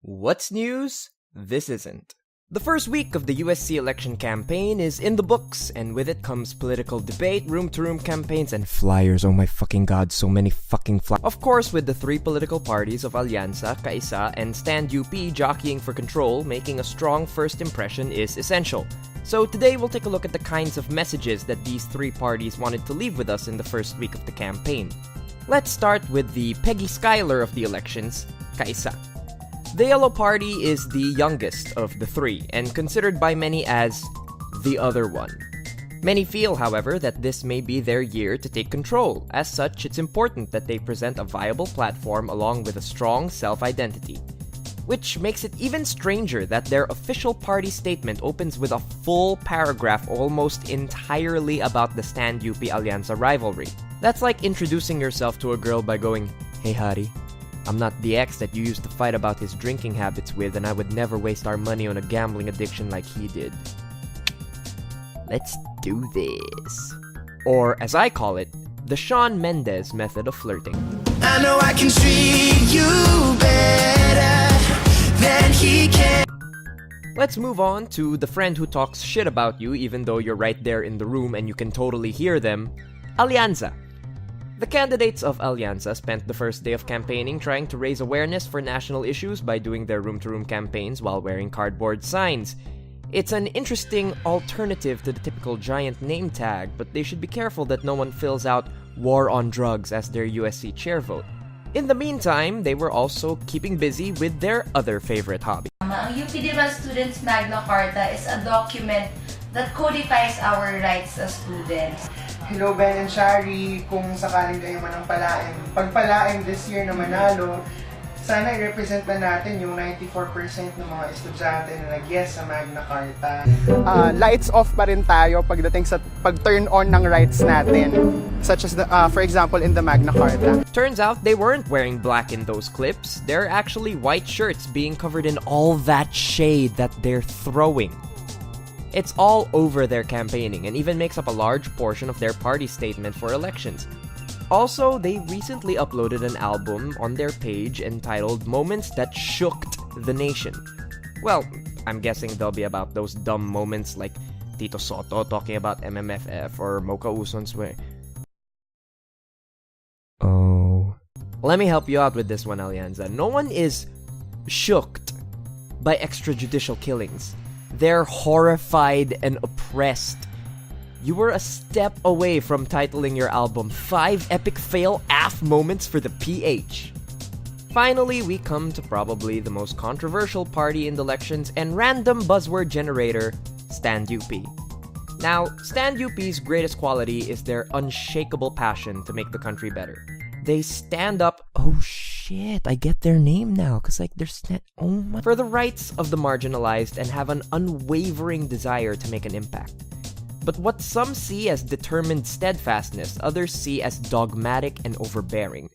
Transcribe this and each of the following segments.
What's news? This isn't. The first week of the USC election campaign is in the books, and with it comes political debate, room-to-room campaigns, and flyers. Oh my fucking god, so many fucking flyers. Of course, with the three political parties of Alianza, Kaisa, and Stand UP jockeying for control, making a strong first impression is essential. So today we'll take a look at the kinds of messages that these three parties wanted to leave with us in the first week of the campaign. Let's start with the Peggy Schuyler of the elections, Kaisa. The Yellow Party is the youngest of the three, and considered by many as the other one. Many feel, however, that this may be their year to take control. As such, it's important that they present a viable platform along with a strong self-identity. Which makes it even stranger that their official party statement opens with a full paragraph almost entirely about the Stand UP Alianza rivalry. That's like introducing yourself to a girl by going, "Hey Hari, I'm not the ex that you used to fight about his drinking habits with, and I would never waste our money on a gambling addiction like he did. Let's do this." Or, as I call it, the Shawn Mendes method of flirting. I know I can treat you better than he can. Let's move on to the friend who talks shit about you even though you're right there in the room and you can totally hear them, Alianza. The candidates of Alianza spent the first day of campaigning trying to raise awareness for national issues by doing their room-to-room campaigns while wearing cardboard signs. It's an interesting alternative to the typical giant name tag, but they should be careful that no one fills out "War on Drugs" as their USC chair vote. In the meantime, they were also keeping busy with their other favorite hobby. Ang UP Students Magna Carta is a document that codifies our rights as students. Hello Ben and Shari, kung sakaling kayo man ang pagpalain this year na manalo, sana i-represent na natin yung 94% ng mga estudyante na nag-yes sa Magna Carta. Lights off pa rin tayo pagdating sa pag-turn on ng rights natin, such as, for example, in the Magna Carta. Turns out they weren't wearing black in those clips. They're actually white shirts being covered in all that shade that they're throwing. It's all over their campaigning and even makes up a large portion of their party statement for elections. Also, they recently uploaded an album on their page entitled Moments That Shooked the Nation. Well, I'm guessing they'll be about those dumb moments like Tito Soto talking about MMFF or Mocha Uson's way. Oh. Let me help you out with this one, Alianza. No one is shooked by extrajudicial killings. They're horrified and oppressed. You were a step away from titling your album 5 Epic Fail AF Moments for the PH. Finally, we come to probably the most controversial party in the elections and random buzzword generator, Stand UP. Now, Stand UP's greatest quality is their unshakable passion to make the country better. They stand up. Oh shit, I get their name now, cause like they're for the rights of the marginalized and have an unwavering desire to make an impact. But what some see as determined steadfastness, others see as dogmatic and overbearing.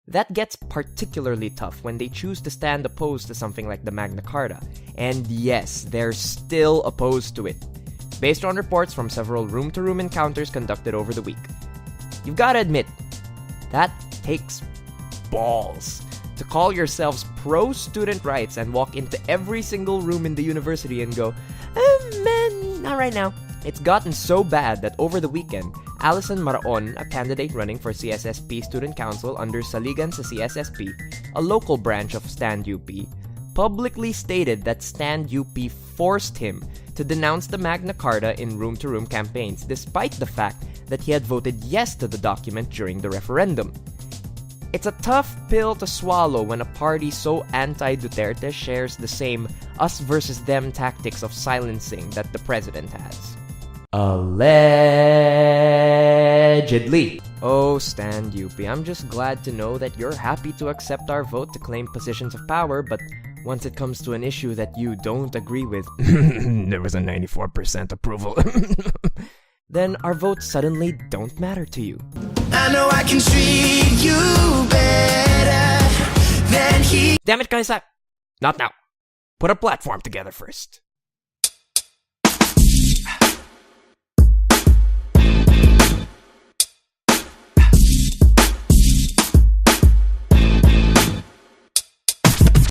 That gets particularly tough when they choose to stand opposed to something like the Magna Carta. And yes, they're still opposed to it, based on reports from several room-to-room encounters conducted over the week. You've gotta admit, that takes balls to call yourselves pro-student rights and walk into every single room in the university and go, man, not right now. It's gotten so bad that over the weekend, Alison Maraon, a candidate running for CSSP Student Council under Saligan sa CSSP, a local branch of Stand UP, publicly stated that Stand UP forced him to denounce the Magna Carta in room-to-room campaigns, despite the fact that he had voted yes to the document during the referendum. It's a tough pill to swallow when a party so anti-Duterte shares the same us versus them tactics of silencing that the president has. Allegedly. Oh, Stand UP, I'm just glad to know that you're happy to accept our vote to claim positions of power, but once it comes to an issue that you don't agree with, there was a 94% approval, then our votes suddenly don't matter to you. I know I can treat you better than he. Damn it, Kaisa! Not now. Put a platform together first.